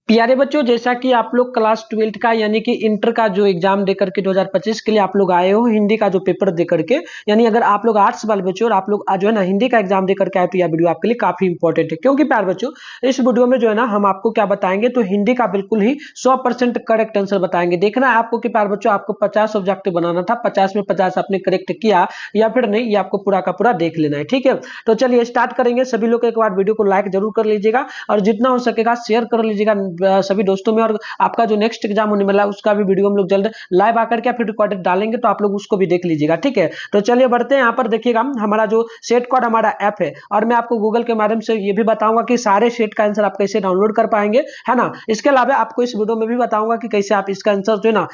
प्यारे बच्चों, जैसा कि आप लोग क्लास 12 का यानी कि इंटर का जो एग्जाम देकर के 2025 के लिए आप लोग आए हो, हिंदी का जो पेपर देकर के, यानी अगर आप लोग आर्ट्स वाले बच्चों और आप लोग जो है ना हिंदी का एग्जाम देकर के आए तो यह वीडियो आपके लिए काफी इंपॉर्टेंट है। क्योंकि प्यारे बच्चों, इस वीडियो में जो है ना हम आपको क्या बताएंगे, तो हिंदी का बिल्कुल ही 100% करेक्ट आंसर बताएंगे। देखना है आपको कि प्यारे बच्चों आपको 50 ऑब्जेक्टिव बनाना था, 50 में 50 आपने करेक्ट किया या फिर नहीं, ये आपको पूरा का पूरा देख लेना है। ठीक है, तो चलिए स्टार्ट करेंगे। सभी लोग एक बार वीडियो को लाइक जरूर कर लीजिएगा और जितना हो सकेगा शेयर कर लीजिएगा सभी दोस्तों में। और आपका जो नेक्स्ट एग्जाम होने वाला है उसका भी वीडियो हम लोग जल्द लाइव आकर के फिर रिकॉर्डेड डालेंगे, तो आप लोग उसको भी देख लीजिएगा। ठीक है, तो चलिए बढ़ते हैं। यहाँ पर देखिएगा हमारा जो सेट कोड हमारा ऐप है और मैं आपको गूगल के माध्यम से ये भी बताऊंगा कि सारे सेट का आंसर आप कैसे डाउनलोड कर पाएंगे, है ना। इसके अलावा आपको इस वीडियो में भी बताऊंगा कि कैसे आप इसका आंसर जो है ना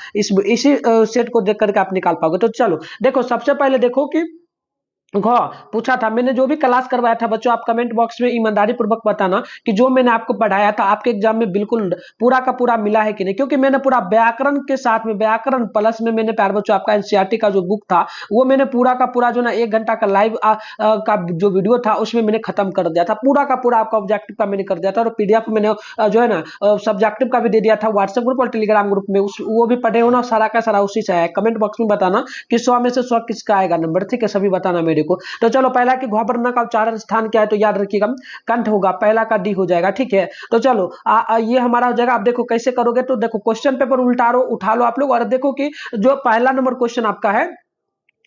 इसी सेट को देख करके आप निकाल पाओगे। तो चलो देखो, सबसे पहले देखो कि पूछा था मैंने जो भी क्लास करवाया था बच्चों, आप कमेंट बॉक्स में ईमानदारी पूर्वक बताना कि जो मैंने आपको पढ़ाया था आपके एग्जाम में बिल्कुल पूरा का पूरा मिला है कि नहीं। क्योंकि मैंने पूरा व्याकरण के साथ में, व्याकरण प्लस में मैंने प्यारे बच्चों आपका एनसीईआरटी का जो बुक था वो मैंने पूरा का पूरा जो ना 1 घंटा का लाइव का जो वीडियो था उसमें मैंने खत्म कर दिया था। पूरा का पूरा आपका ऑब्जेक्टिव का मैंने कर दिया था और पीडीएफ मैंने जो है ना सब्जेक्टिव का भी दे दिया था व्हाट्सएप ग्रुप और टेलीग्राम ग्रुप में। वो भी पढ़े हो ना, सारा का सारा उसी से आया। कमेंट बॉक्स में बताना कि 100 में से 100 किसका आएगा नंबर। ठीक है, सभी बताना मेरे को। तो चलो, पहला कि घ वर्ण का उच्चारण स्थान क्या है, तो याद रखिएगा कंठ होगा, पहला का डी हो जाएगा। ठीक है, तो चलो ये हमारा हो जाएगा। आप देखो कैसे करोगे, तो देखो क्वेश्चन पेपर उठा लो आप लोग और देखो कि जो पहला नंबर क्वेश्चन आपका है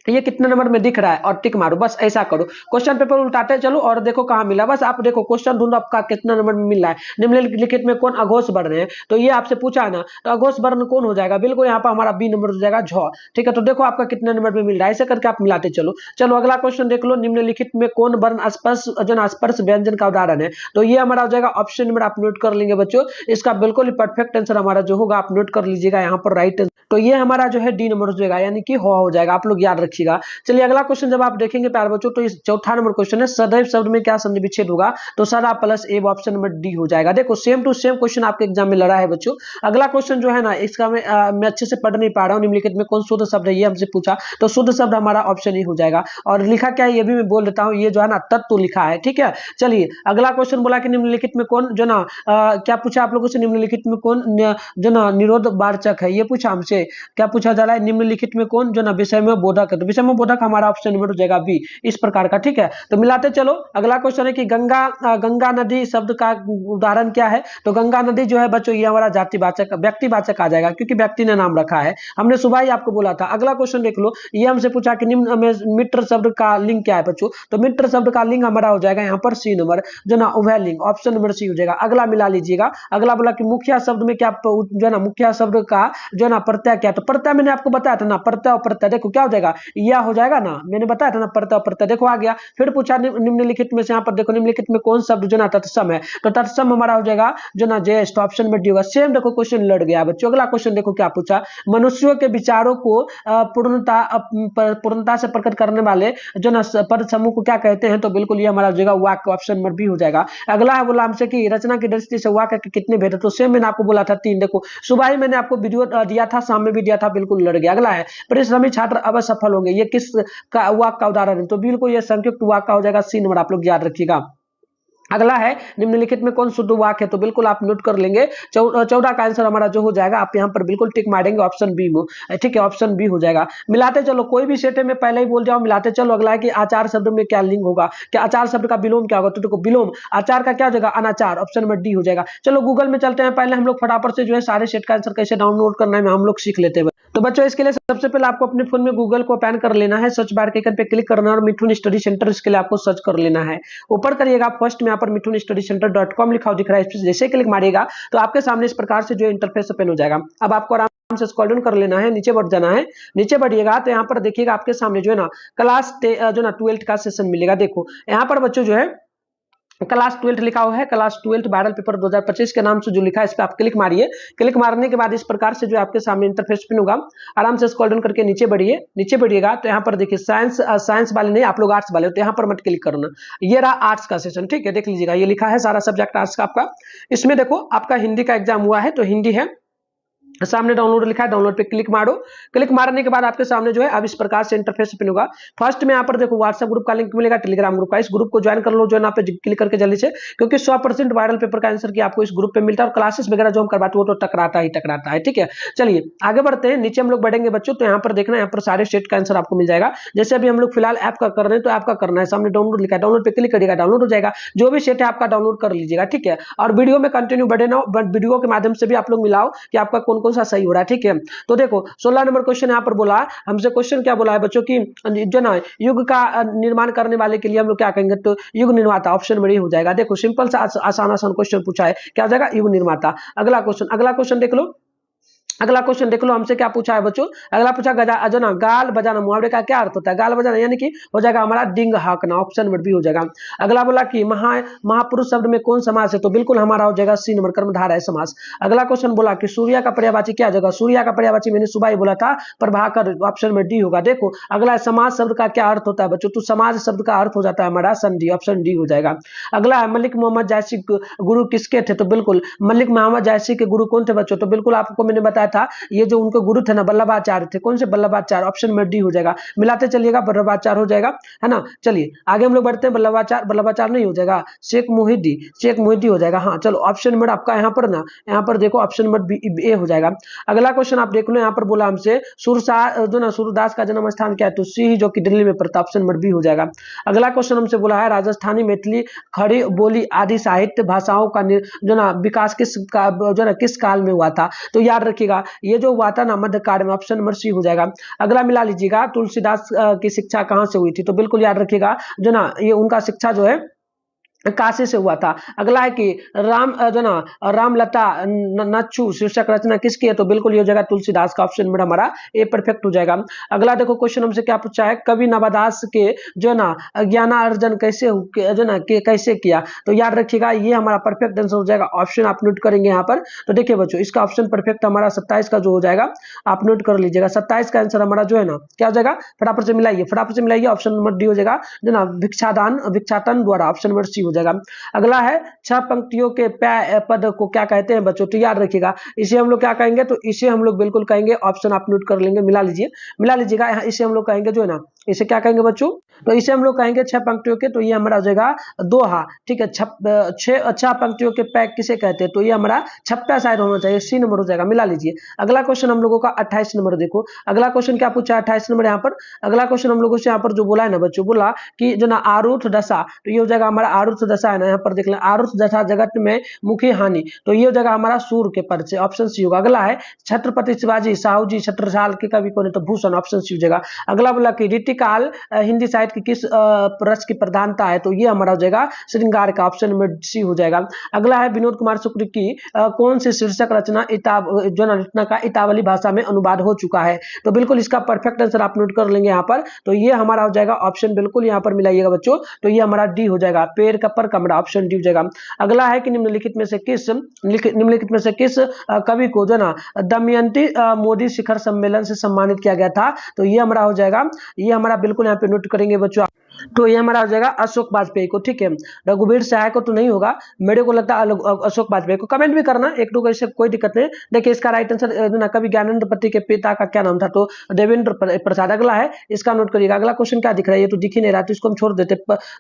ये कितने नंबर में दिख रहा है और टिक मारो, बस ऐसा करो। क्वेश्चन पेपर उल्टाते चलो और देखो कहां मिला। बस आप देखो क्वेश्चन ढूंढो आपका कितना नंबर में मिल रहा है। निम्नलिखित में कौन अघोष वर्ण है, तो ये आपसे पूछा ना, तो अघोष वर्ण कौन हो जाएगा, बिल्कुल यहाँ पर हमारा बी नंबर हो जाएगा झ। ठीक है, तो देखो आपका कितने नंबर में मिल रहा है, ऐसे करके आप मिलाते चलो। चलो अगला क्वेश्चन देख लो, निम्नलिखित में कौन वर्ण स्पर्श स्पर्श व्यंजन का उदाहरण है, तो ये हमारा हो जाएगा ऑप्शन नंबर। आप नोट कर लेंगे बच्चों, इसका बिल्कुल परफेक्ट आंसर हमारा जो होगा आप नोट कर लीजिएगा यहाँ पर राइट। तो ये हमारा जो है डी नंबर हो जाएगा, यानी कि हो जाएगा, आप लोग याद रखिएगा। चलिए अगला क्वेश्चन जब आप देखेंगे प्यारे बच्चों, तो इस चौथा नंबर क्वेश्चन है सदैव शब्द में क्या संधि विच्छेद होगा, तो सदा प्लस एब, ऑप्शन नंबर डी हो जाएगा। देखो सेम टू सेम क्वेश्चन आपके एग्जाम में लड़ा है बच्चों। अगला क्वेश्चन जो है ना इसका मैं अच्छे से पढ़ नहीं पा रहा हूँ। निम्नलिखित में कौन शुद्ध शब्द है, ये हमसे पूछा, तो शुद्ध शब्द हमारा ऑप्शन ही हो जाएगा। और लिखा क्या है ये भी मैं बोल देता हूँ, ये जो है ना तत्व लिखा है। ठीक है, चलिए अगला क्वेश्चन बोला कि निम्नलिखित में कौन जो ना क्या पूछा आप लोगों से, निम्नलिखित में कौन जो ना निरोध वाचक है, ये पूछा हमसे। क्या पूछा जा रहा है, निम्नलिखित में कौन जो ना विषय में बोधक है, तो विषय में बोधक हमारा ऑप्शन नंबर हो जाएगा बी, इस प्रकार का। ठीक है, तो मिलाते चलो। अगला क्वेश्चन है कि गंगा नदी शब्द का उदाहरण क्या है, तो गंगा नदी जो है बच्चों ये हमारा जातिवाचक व्यक्तिवाचक आ जाएगा, क्योंकि व्यक्ति ने नाम रखा है, हमने सुबह ही आपको बोला था। अगला क्वेश्चन देख लो, ये हमसे पूछा कि निम्न में मित्र शब्द का लिंग क्या है बच्चों, तो मित्र शब्द का लिंग हमारा हो जाएगा यहाँ पर सी नंबर, जो ना उभय लिंग, ऑप्शन नंबर सी हो जाएगा। अगला मिला लीजिएगा। अगला बोला कि मुखिया शब्द में क्या जो ना मुखिया शब्द का जो ना प्रत्यय क्या, तो प्रत्यय मैंने आपको बताया था ना, प्रत्यय और प्रत्यय देखो क्या हो जाएगा, यह हो जाएगा ना, मैंने बताया था ना प्रत्यय और प्रत्यय, देखो आ गया। फिर पूछा निम्नलिखित में से, यहाँ पर देखो निम्नलिखित में कौन शब्द जो ना तत्सम है, तो तत्सम हमारा हो जाएगा जो ना ज्येष्ठ, ऑप्शन में डी होगा। सेम देखो क्वेश्चन लड़ गया बच्चों। अगला क्वेश्चन देखो क्या पूछा, मनुष्यों के विचारों को पूर्णता से प्रकट करने वाले जो ना पद समूह को क्या कहते हैं, तो बिल्कुल ये हमारा हो जाएगा वाक्य, ऑप्शन नंबर बी हो जाएगा। अगला है बोला हमसे कि रचना की दृष्टि से वाक्य के कितने भेद है, तो सेम मैंने आपको बोला था 3। देखो सुबह ही मैंने आपको वीडियो दिया था, शाम में भी दिया था, बिल्कुल लड़ गया। अगला है परिश्रमी छात्र अवश्य सफल होंगे, ये किस का वाक्य का उदाहरण है, तो बिल्कुल ये संयुक्त वाक्य का हो जाएगा सी नंबर, आप लोग याद रखिएगा। अगला है निम्नलिखित में कौन शुद्ध वाक्य है, तो बिल्कुल आप नोट कर लेंगे। 14 का आंसर हमारा जो हो जाएगा, आप यहाँ पर बिल्कुल टिक मारेंगे ऑप्शन बी में। ठीक है, ऑप्शन बी हो जाएगा। मिलाते चलो, कोई भी सेट में पहले ही बोल जाओ, मिलाते चलो। अगला है कि आचार शब्द में क्या लिंग होगा, क्या आचार शब्द का विलोम क्या होगा, तो देखो विलोम आचार का क्या हो जाएगा, अनाचार, ऑप्शन नंबर डी हो जाएगा। चलो गूगल में चलते हैं, पहले हम लोग फटाफट से जो है सारे सेट का आंसर कैसे डाउनलोड करना है हम लोग सीख लेते हैं। तो बच्चों इसके लिए सबसे पहले आपको अपने फोन में गूगल को ओपन कर लेना है, सर्च बार के आइकन पे क्लिक करना है और मिठुन स्टडी सेंटर इसके लिए आपको सर्च कर लेना है। ऊपर करिएगा फर्स्ट में यहाँ पर मिठुन स्टडी सेंटर.com लिखा हुआ दिख रहा है, इस पर जैसे क्लिक मारिएगा तो आपके सामने इस प्रकार से जो इंटरफेस ओपन हो जाएगा। अब आपको आराम से स्क्रॉल डाउन कर लेना है, नीचे बढ़ जाना है। नीचे बढ़िएगा तो यहाँ पर देखिएगा आपके सामने जो है ना क्लास जो ना 12 का सेशन मिलेगा। देखो यहाँ पर बच्चों जो है क्लास 12 लिखा हुआ है, क्लास 12 वायरल पेपर 2025 के नाम से जो लिखा है इस पर आप क्लिक मारिए। क्लिक मारने के बाद इस प्रकार से जो आपके सामने इंटरफेस ओपन होगा। आराम से स्क्रॉल डाउन करके नीचे बढ़िए। नीचे बढ़िएगा तो यहाँ पर देखिए साइंस वाले नहीं, आप लोग आर्ट्स वाले हो, तो यहाँ पर मत क्लिक करना। ये रहा आर्ट्स का सेशन। ठीक है, देख लीजिएगा, ये लिखा है सारा सब्जेक्ट आर्ट्स का आपका। इसमें देखो आपका हिंदी का एग्जाम हुआ है, तो हिंदी है सामने डाउनलोड लिखा है, डाउनलोड पे क्लिक मारो। क्लिक मारने के बाद आपके सामने जो है अब इस प्रकार से इंटरफेस ओपन होगा। फर्स्ट में यहाँ पर देखो व्हाट्सएप ग्रुप का लिंक मिलेगा, टेलीग्राम ग्रुप का, इस ग्रुप को ज्वाइन कर लो, जो है पे क्लिक करके जल्दी से, क्योंकि 100% वायरल पेपर का आंसर की आपको इस ग्रुप पे मिलता है, और क्लासेस वगैरह जो हम करवाते हैं वो तो टकराता है। ठीक है, चलिए आगे बढ़ते हैं, नीचे हम लोग बढ़ेंगे बच्चों, तो यहाँ पर देखना, यहाँ पर सारे स्टेट का आंसर आपको मिल जाएगा। जैसे अभी हम लोग फिलहाल ऐप का कर रहे हैं, तो ऐप का करना है, सामने डाउनलोड लिखा है, डाउनलोड पे क्लिक करिएगा, डाउनलोड हो जाएगा, जो भी सेट है आपका डाउनलोड कर लीजिएगा। ठीक है, और वीडियो में कंटिन्यू बढ़े ना, बट वीडियो के माध्यम से भी आप लोग मिलाओ कि आपका कौन कौन सा सही हो रहा है। ठीक है, तो देखो 16 नंबर क्वेश्चन यहाँ पर बोला हमसे, क्वेश्चन क्या बोला है बच्चों की, जो ना युग का निर्माण करने वाले के लिए हम लोग क्या कहेंगे, तो युग निर्माता, ऑप्शन में हो जाएगा। देखो सिंपल सा आसान आसान क्वेश्चन पूछा है, क्या हो जाएगा, युग निर्माता। अगला क्वेश्चन देख लो, अगला क्वेश्चन देख लो, हमसे क्या पूछा है बच्चों, अगला पूछा जो ना गाल बजाना, मुहावरे का क्या अर्थ होता है, गाल बजाना, यानी कि हो जाएगा हमारा डिंग हाँकना, ऑप्शन नंबर बी हो जाएगा। अगला बोला कि महापुरुष शब्द में कौन समास है, तो बिल्कुल हमारा हो जाएगा सी नंबर, कर्मधारय समास। अगला क्वेश्चन बोला कि सूर्या का पर्यायवाची क्या जगह, सूर्या का पर्यायवाची मैंने सुबह ही बोला था, प्रभाकर, ऑप्शन में डी होगा। देखो अगला समाज शब्द का क्या अर्थ होता है बच्चों, तो समाज शब्द का अर्थ हो जाता है हमारा संधि, ऑप्शन डी हो जाएगा। अगला है मलिक मोहम्मद जायसी गुरु किसके थे, तो बिल्कुल मलिक मोहम्मद जायसी के गुरु कौन थे बच्चों, तो बिल्कुल आपको मैंने बताया था, ये जो उनके गुरु थे ना वल्लभाचार्य थे, कौन से वल्लभाचार्य, ऑप्शन में डी हो जाएगा। मिलाते चलिएगा, वल्लभाचार्य हो जाएगा, है ना। चलिए आगे हम लोग बढ़ते हैं, वल्लभाचार्य नहीं हो जाएगा, शेख मोहिद्दी हो जाएगा। हाँ चलो, ऑप्शन नंबर आपका यहाँ पर ना, यहाँ पर देखो ऑप्शन नंबर ए हो जाएगा। अगला क्वेश्चन आप देख लो, यहाँ पर बोला हमसे सूरदास का जन्म स्थान क्या है, तो सी जो कि दिल्ली में पड़ता, ऑप्शन नंबर बी हो जाएगा। अगला क्वेश्चन हमसे बोला है राजस्थानी, मैथिली, खड़ी बोली आदि साहित्य भाषाओं का जो ना विकास किस काल में हुआ था, तो याद रखिएगा ये जो हुआ था ना मध्यकाल में, ऑप्शन नंबर सी हो जाएगा। अगला मिला लीजिएगा, तुलसीदास की शिक्षा कहां से हुई थी, तो बिल्कुल याद रखिएगा, जो ना ये उनका शिक्षा जो है काशी से हुआ था। अगला है कि जो ना रामलता नच्छु शीर्षक रचना किसकी है, तो बिल्कुल ये हो जाएगा तुलसीदास का, ऑप्शन में हमारा ए परफेक्ट हो जाएगा। अगला देखो क्वेश्चन हमसे क्या पूछा है, कवि नवादास के जो ना ज्ञानार्जन कैसे किया, तो याद रखिएगा ये हमारा परफेक्ट आंसर हो जाएगा, ऑप्शन आप नोट करेंगे यहाँ पर। तो देखिए बच्चों इसका ऑप्शन परफेक्ट हमारा 27 का जो हो जाएगा, आप नोट कर लीजिएगा, 27 का आंसर हमारा जो है ना क्या हो जाएगा, फटाफट से मिलाइए, ऑप्शन नंबर डी हो जाएगा, जो ना भिक्षाटन द्वारा, ऑप्शन नंबर सी हो जाएगा। अगला है 6 पंक्तियों के पद को क्या कहते हैं बच्चों, तो याद रखिएगा इसे हम लोग क्या कहेंगे, तो इसे हम लोग बिल्कुल कहेंगे, ऑप्शन आप नोट कर लेंगे, मिला लीजिएगा यहाँ, इसे हम लोग कहेंगे जो है ना, इसे क्या कहेंगे बच्चों, तो इसे हम लोग कहेंगे 6 पंक्तियों के, तो ये हमारा हो जाएगा दोहा। ठीक है, 6 पंक्तियों के पैक किसे कहते हैं, तो ये हमारा छप्पा शायद होना चाहिए, सी नंबर हो जाएगा, मिला लीजिए। अगला क्वेश्चन हम लोगों का 28 नंबर देखो, अगला क्वेश्चन क्या पूछा 28 नंबर यहाँ पर, अगला क्वेश्चन हम लोगों से यहाँ पर जो बोला है ना बच्चों, बोला कि जो ना आरुथ दशा, तो ये हो जाएगा हमारा आरुथ दशा है ना, यहाँ पर देख लें, आरुथ दशा जगत में मुखी हानि, तो ये हो जाएगा हमारा सूर के पद से, ऑप्शन सी होगा। अगला है छत्रपति शिवाजी साहू जी छत्रसाल के कवि कौन है, तो भूषण, ऑप्शन सी हो जाएगा। अगला बोला कि रीतिकाल हिंदी साहित्य की किस रस की प्रधानता है, तो ये हमारा हो जाएगा श्रृंगार का, ऑप्शन नंबर सी हो जाएगा। अगला है विनोद कुमार शुक्ल की कौन सी शीर्षक रचना रचना का इतावली भाषा में अनुवाद हो चुका है, तो बिल्कुल इसका परफेक्ट आंसर आप नोट कर लेंगे यहाँ पर, तो ये हमारा हो जाएगा ऑप्शन, बिल्कुल यहाँ पर मिलाइएगा बच्चों, तो ये हमारा डी हो जाएगा, पेड़ का पर कमरा, ऑप्शन डी हो जाएगा। अगला है कि निम्नलिखित में से किस कवि को जो ना दमयंती मोदी शिखर सम्मेलन से सम्मानित किया गया था, तो ये हमारा हो जाएगा, ये हमारा बिल्कुल यहाँ पे नोट करेंगे बच्चों, तो ये हमारा हो जाएगा अशोक वाजपेयी को। ठीक है, रघुवीर सहाय को तो नहीं होगा, मेरे को लगता है अशोक वाजपेयी को, कमेंट भी करना एक दो, ऐसे कोई दिक्कत नहीं। देखिए इसका राइट आंसर कवि ज्ञानेंद्र पति के पिता का क्या नाम था, तो देवेंद्र प्रसाद। अगला है इसका नोट करिएगा, अगला क्वेश्चन क्या दिख रहा है, ये तो दिख ही नहीं रहा, तो इसको हम छोड़ देते,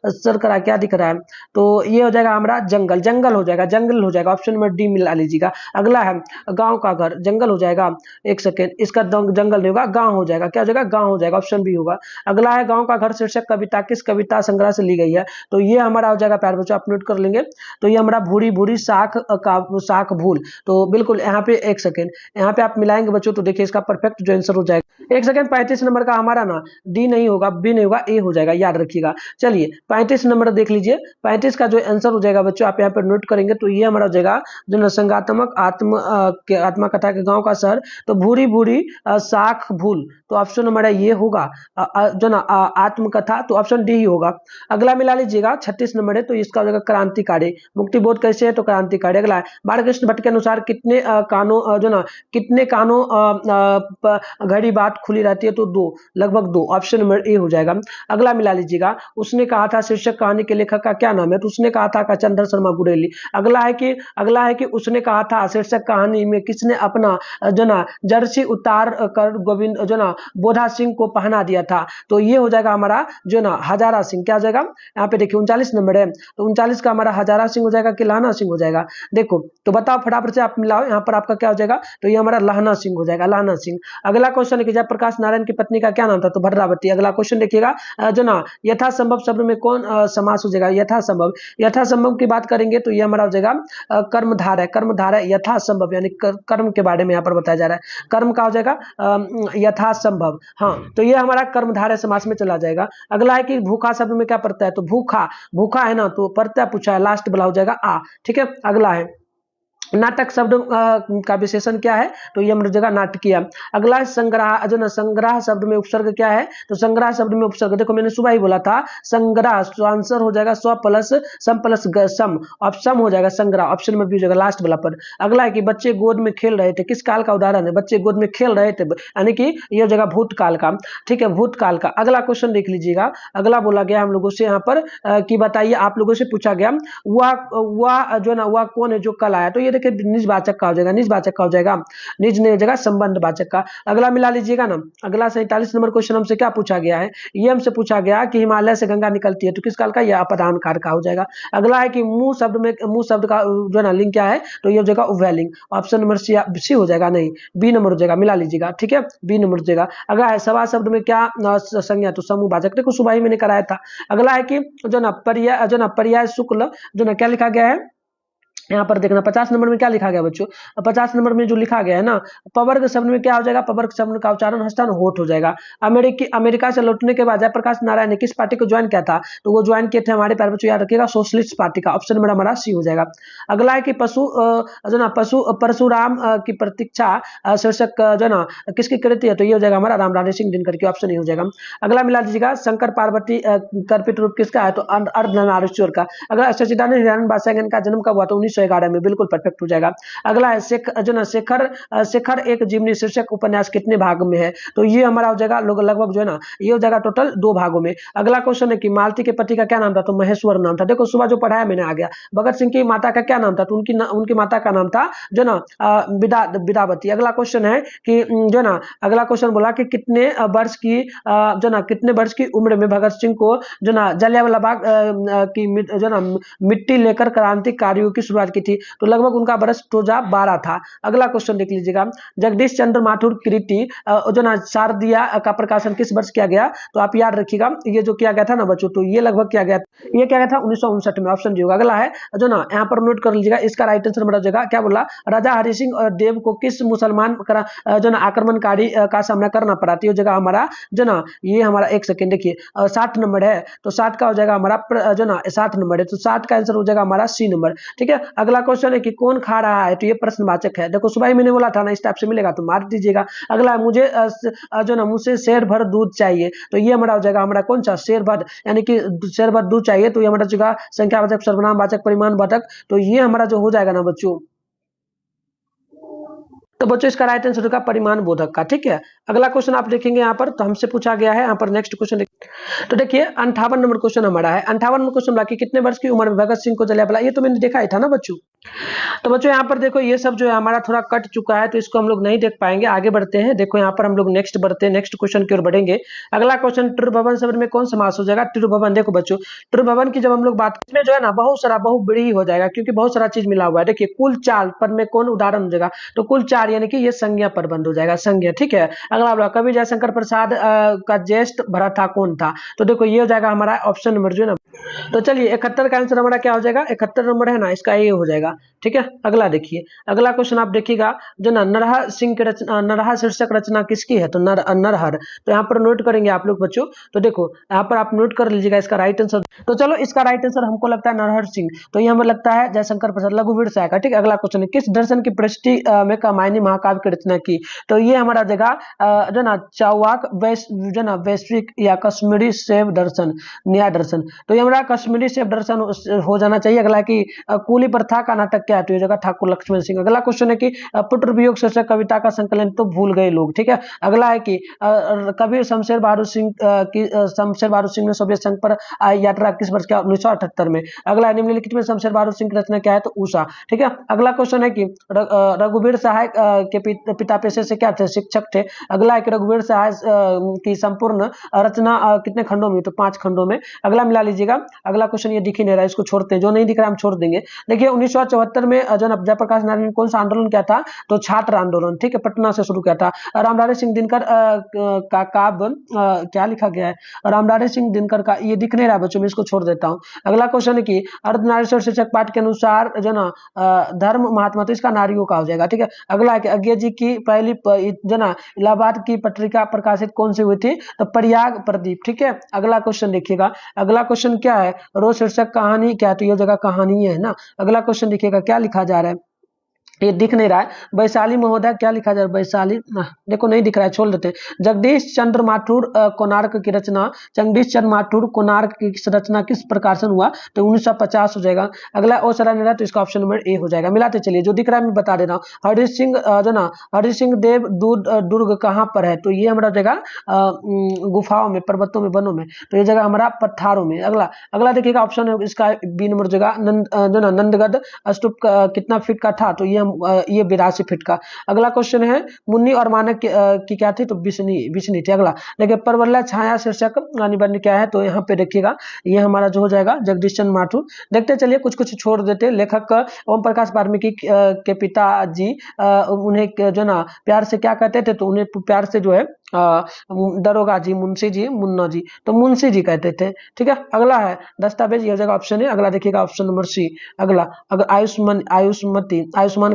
सर करा क्या दिख रहा है, तो ये हो जाएगा हमारा जंगल हो जाएगा, ऑप्शन में डी मिला लीजिएगा। अगला है गाँव का घर, जंगल हो जाएगा, एक सेकेंड, इसका जंगल नहीं होगा, गाँव हो जाएगा, क्या हो जाएगा, गाँव हो जाएगा, ऑप्शन बी होगा। अगला है गाँव का घर शीर्षक कविता किस कविता संग्रह से ली गई है, तो ये हमारा हो जाएगा प्यारे बच्चों, आप नोट कर लेंगे, तो ये हमारा भूरी भूरी साख भूल, तो बिल्कुल यहाँ पे एक सेकेंड, यहाँ पे आप मिलाएंगे बच्चों, तो देखिए इसका परफेक्ट जो आंसर हो जाएगा, एक सेकेंड, 35 नंबर का हमारा ना डी नहीं होगा, बी नहीं होगा, ए हो जाएगा, याद रखिएगा। चलिए 35 नंबर देख लीजिए, 35 का जो आंसर हो जाएगा बच्चों, आप यहाँ पर नोट करेंगे, तो ये हमारा हो जाएगा जो नरसंगात्मक आत्मकथा के गाँव का शहर, तो भूरी भूरी साख भूल, तो ऑप्शन हमारा ये होगा जो ना आत्मकथा, तो ऑप्शन ऑप्शन डी ही होगा। अगला मिला लीजिएगा 36 नंबर है, तो इसका हो जाएगा क्रांतिकारी। मुक्ति बोध कैसे है, तो क्रांतिकारी। अगला है बालकृष्ण भट्ट के अनुसार कितने कानों जो ना कितने कानों घड़ी बात खुली रहती है, तो 2, लगभग 2, ऑप्शन नंबर ए हो जाएगा। अगला मिला लीजिएगा उसने कहा था शीर्षक कहानी के लेखक का क्या नाम है, तो उसने कहा था चंद्र शर्मा गुरेली। अगला है कि उसने कहा था शीर्षक कहानी में किसने अपना जो ना जर्सी उतार कर गोविंद जो ना बोधा सिंह को पहना दिया था, तो ये हो जाएगा हमारा जो ना हजारा सिंह। क्या हो जाएगा, यहाँ पे देखिए 39 नंबर है, तो 39 का हमारा हजारा सिंह हो जाएगा कि लहना सिंह हो जाएगा। देखो तो बताओ फटाफट से आप मिलाओ, यहाँ पर आपका क्या हो जाएगा, तो ये हमारा लहना सिंह हो जाएगा, लहना सिंह। अगला क्वेश्चन है कि जयप्रकाश नारायण की पत्नी का क्या नाम था, तो भद्रावती। अगला क्वेश्चन देखिएगा जो ना यथासंभव शब्द में कौन समास हो जाएगा, यथासंभव। यथासंभव की बात करेंगे तो ये हमारा हो जाएगा कर्मधार है, कर्मधार है यथासंभव, यानी कर्म के बारे में यहाँ पर बताया जा रहा है, कर्म का हो जाएगा यथासंभव। हाँ, तो ये हमारा कर्मधारय समास में चला जाएगा। अगला है कि भूखा शब्द में क्या पड़ता है, तो भूखा, भूखा है ना, तो प्रत्यय पूछा है, लास्ट वाला हो जाएगा आ। ठीक है, अगला है नाटक शब्द का विशेषण क्या है, तो ये हमारी जगह नाटकीय। अगला है संग्रह, जो ना संग्रह शब्द में उपसर्ग क्या है, तो संग्रह शब्द में उपसर्ग, देखो मैंने सुबह ही बोला था संग्रह, तो आंसर हो जाएगा स्व प्लस सम प्लस सम, ऑप्शन हो जाएगा संग्रह, ऑप्शन में भी हो जाएगा लास्ट वाला पर। अगला है कि बच्चे गोद में खेल रहे थे, किस काल का उदाहरण है, बच्चे गोद में खेल रहे थे, यानी कि ये हो जाएगा भूतकाल का। ठीक है, भूतकाल का। अगला क्वेश्चन देख लीजिएगा, अगला बोला गया हम लोगों से यहाँ पर कि बताइए, आप लोगों से पूछा गया वह जो ना वह कौन है जो कल आया, तो ये देखिए निजवाचक का हो जाएगा, निजवाचक का हो जाएगा, निज नहीं हो जाएगा संबंधवाचक का। अगला मिला लीजिएगा ना, अगला 47 नंबर क्वेश्चन हमसे क्या पूछा गया है, ये हमसे पूछा गया कि हिमालय से गंगा निकलती है, तो किस काल का, यह अपदान काल का हो जाएगा। अगला है कि मुंह शब्द में, मुंह शब्द का जो ना लिंग क्या है, तो ये हो जाएगा उभयलिंग, ऑप्शन नंबर सी हो जाएगा, नहीं बी नंबर हो जाएगा, मिला लीजिएगा। ठीक है, बी नंबर हो जाएगा। अगला है सवा शब्द में क्या संज्ञा, तो समूहवाचक, देखो सुबह ही मैंने कराया था। अगला है कि जो ना पर्याय शुक्ल जो ना क्या लिखा गया है, यहाँ पर देखना 50 नंबर में क्या लिखा गया बच्चों, 50 नंबर में जो लिखा गया है ना, पवर्ग शब्द में क्या हो जाएगा, पवर्ग शब्द का उच्चारण हस्तान होठ हो जाएगा। अमेरिका से लौटने के बाद जयप्रकाश नारायण ने किस पार्टी को ज्वाइन किया था, तो वो ज्वाइन किए थे हमारे प्यारे बच्चों, याद रखिएगा सोशलिस्ट पार्टी का, ऑप्शन नंबर हमारा सी हो जाएगा। अगला है कि जो ना परशुराम की प्रतीक्षा शीर्षक जो ना किसकी कृति है, तो ये हो जाएगा हमारा राम राधे सिंह दिनकर की, ऑप्शन ही हो जाएगा। अगला मिला दीजिएगा शंकर पार्वती कल्पित रूप किसका है, तो अर्धनारीश्वर का। अगला सच्चिदानंद हिरानंद बादशाह का जन्म कब हुआ, तो 1911 में, बिल्कुल परफेक्ट हो जाएगा। अगला है शेखर एक जीवनी शीर्षक उपन्यास कितने भाग में है, तो ये हमारा हो जाएगा लगभग जो है ना, ये हो जाएगा टोटल 2 भागों में। अगला क्वेश्चन है कि मालती के पति का क्या नाम था, तो महेश्वर नाम था। देखो सुबह जो पढ़ाया मैंने आ गया। भगत सिंह की माता का क्या नाम था, तो उनकी माता का नाम था जो ना विद्यावती। अगला क्वेश्चन है कि जो ना अगला क्वेश्चन बोला कि कितने वर्ष की जो ना कितने वर्ष की उम्र में भगत सिंह को जो ना जलियांवाला बाग की जो ना मिट्टी लेकर क्रांतिकारियों की शुरुआत की थी, तो लगभग उनका बरस 12 था। अगला क्वेश्चन देख लीजिएगा, जगदीश चंद्र माथुर कृति जो ना शारदिया का प्रकाशन किस वर्ष किया गया, तो आप याद रखिएगा ये जो किया गया था ना बच्चों, तो ये लगभग किया गया था 1959 में, ऑप्शन डी होगा। अगला है जो ना यहाँ पर नोट कर लीजिएगा, इसका राइट आंसर बड़ा जाएगा, क्या बोला, राजा हरि सिंह और देव को किस मुसलमान जो ना आक्रमणकारी का सामना करना पड़ा, तो ये जगह हमारा जो ना ये हमारा 1 सेकेंड देखिए 60 नंबर है, तो 60 का हो जाएगा हमारा जो ना 60 नंबर है, तो 60 का आंसर हो जाएगा हमारा सी नंबर। ठीक है, अगला क्वेश्चन है कि कौन खा रहा है, तो ये प्रश्नवाचक है। देखो सुबह ही मैंने बोला था ना, इस टाइप से मिलेगा तो मार दीजिएगा। अगला मुझे जो ना मुझसे शेर भर दूध चाहिए, तो ये हमारा हो जाएगा हमारा कौन सा, शेर भर, यानी कि शेर भर दूध चाहिए, तो ये हमारा जगह संख्यावाचक, सर्वनामवाचक, परिमाणवाचक, तो ये हमारा जो हो जाएगा ना बच्चों, तो बच्चों इसका राइट आंसर होगा परिमाण बोधक का। ठीक है, अगला क्वेश्चन आप देखेंगे यहाँ पर, तो हमसे पूछा गया है यहाँ पर नेक्स्ट क्वेश्चन, तो देखिए 58 नंबर क्वेश्चन हमारा है। 58 नंबर क्वेश्चन बाकी कितने वर्ष की उम्र में भगत सिंह को जलियांवाला, ये तो मैंने देखा ही था ना बच्चों। तो बच्चों यहाँ पर देखो ये सब जो है हमारा थोड़ा कट चुका है, तो इसको हम लोग नहीं देख पाएंगे, आगे बढ़ते हैं। देखो यहाँ पर हम लोग नेक्स्ट बढ़ते हैं, नेक्स्ट क्वेश्चन की ओर बढ़ेंगे। अगला क्वेश्चन त्रिभुवन शब्द में कौन समास हो जाएगा, त्रिभुवन। देखो बच्चों त्रिभुवन की जब हम लोग बात, इसमें जो है ना बहुत सारा बहुब्रीहि हो जाएगा, क्योंकि बहुत सारा चीज मिला हुआ है। देखिए कुल 4 पद में कौन उदाहरण हो जाएगा, तो कुल 4 यानी कि ये संज्ञा पदबंध हो जाएगा, संज्ञा। ठीक है, अगला बोला कवि जयशंकर प्रसाद का ज्येष्ठ भ्राता कौन था, तो देखो ये हो जाएगा हमारा ऑप्शन नंबर जो है ना, तो चलिए 71 का आंसर हमारा क्या हो जाएगा, 71 नंबर है ना, इसका ये हो जाएगा। ठीक है, अगला देखिए, अगला क्वेश्चन आप देखिएगा जो ना नरहर सिंह की रचना, नरहर शीर्षक रचना किसकी है, तो नरहर। तो यहाँ पर नोट करेंगे आप लोग बच्चों, तो देखो यहाँ पर आप नोट कर लीजिएगा इसका राइट आंसर। तो चलो इसका राइट आंसर हमको लगता है नरहर सिंह, तो ये हमें लगता है जयशंकर प्रसाद, लघुवीर सहायक। ठीक है, अगला क्वेश्चन है किस दर्शन की पृष्ठि में कामायनी महाकाव्य की रचना की, तो ये हमारा जगह जो ना चावाक जो ना वैश्विक या कश्मीरी शैव दर्शन, न्याय दर्शन। तो ये हमारा कश्मीरी शैव दर्शन हो जाना चाहिए। अगला है कि कूली प्रथा का नाटक क्या है, तो ये जगह ठाकुर लक्ष्मण सिंह। अगला क्वेश्चन है कि पुत्र वियोग शीर्षक कविता का संकलन तो भूल गए लोग, ठीक है। अगला है कि कवि शमशेर बहादुर सिंह शमशेर बहादुर सिंह ने सोवियत संघ पर यात्रा किस वर्ष किया, 1978 में। अगला है निम्नलिखित में शमशेर बहादुर सिंह की रचना क्या है, तो उषा, ठीक है। अगला क्वेश्चन है कि रघुवीर सहाय के पिता पेशे से क्या थे, शिक्षक थे। अगला है कि रघुवीर सहाय की संपूर्ण रचना कितने खंडों में, तो 5 खंडों में। अगला मिला लीजिएगा। अगला क्वेश्चन ये दिख ही नहीं रहा है, इसको छोड़ते हैं, जो नहीं दिख रहा हम छोड़ देंगे। देखिए 1974 में जयप्रकाश नारायण ने कौन सा आंदोलन किया था, तो छात्र आंदोलन, ठीक है, पटना से शुरू किया था। रामधारी सिंह दिनकर का काव्य क्या लिखा गया है, रामधारी सिंह दिनकर का, ये दिख नहीं रहा बच्चों में, इसको छोड़ देता हूं। अगला क्वेश्चन है कि अर्धनारीश्वर शीर्षक पाठ के अनुसार जो ना धर्म महात्मा, तो इसका नारियों का हो जाएगा, ठीक है। अगला है कि अज्ञे जी की पहली जो ना इलाहाबाद की पत्रिका प्रकाशित कौन सी हुई थी, तो प्रयाग प्रदीप, ठीक है। अगला क्वेश्चन देखिएगा। अगला क्वेश्चन क्या है, रोज शीर्षक कहानी क्या है, तो ये जगह कहानी है ना। अगला क्वेश्चन देखिएगा क्या लिखा जा रहा है, ये दिख नहीं रहा है। वैशाली महोदय क्या लिखा जाए, वैशाली देखो नहीं दिख रहा है, छोड़ देते हैं। जगदीश चंद्र माथुर कोणार्क की रचना, जगदीश चंद्र माथुर कोणार्क की रचना किस प्रकार से हुआ, तो 1950 हो जाएगा। अगला ओसरा नहीं रहा, तो इसका ऑप्शन नंबर ए हो जाएगा। मिलाते चलिए, जो दिख रहा है मैं बता दे रहा हूँ। हरि सिंह जो ना हरि सिंह देव दुर्ग कहाँ पर है, तो ये हमारा जगह गुफाओं में, पर्वतों में, वनों में, तो ये जगह हमारा पठारों में। अगला देखिएगा ऑप्शन है इसका बी नंबर जगह, जो ना नंदगढ़ स्तूप कितना फीट का था, तो ये 82 फीट का। अगला क्वेश्चन है मुन्नी और मानक की क्या थी, तो बिशनी थी। अगला देखिए परवल्ला छाया शीर्षक निबंध क्या है, तो यहाँ पे देखिएगा ये हमारा जो हो जाएगा जगदीश चंद्र माथुर। देखते चलिए, कुछ छोड़ देते। लेखक ओम प्रकाश वाल्मीकि के पिताजी उन्हें जो ना प्यार से क्या कहते थे, तो उन्हें प्यार से जो है दरोगा जी, मुंशी जी, मुन्ना जी, तो मुंशी जी कहते थे, ठीक है। अगला है दस्तावेज, यह जगह ऑप्शन है। अगला देखिएगा ऑप्शन नंबर सी। अगला अगर आयुष्मान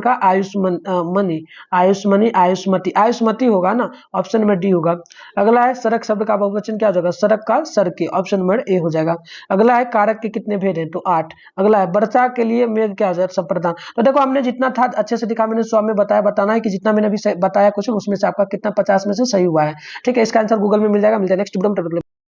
का आयुष्मती होगा ना, ऑप्शन नंबर डी होगा। अगला है सड़क शब्द का बहुवचन क्या होगा, सड़क का सड़के, ऑप्शन नंबर ए हो जाएगा। अगला है कारक के कितने भेद हैं, तो 8। अगला है वर्षा के लिए मेघ क्या हो जाएगा, संप्रदान। तो देखो हमने जितना था अच्छे से दिखा, मैंने 100 में बताना है कि जितना मैंने अभी बताया क्वेश्चन उसमें से आपका कितना 50 में से सही हुआ है, ठीक है। इसका आंसर गूगल में मिल जाएगा। नेक्स्ट वीडियो में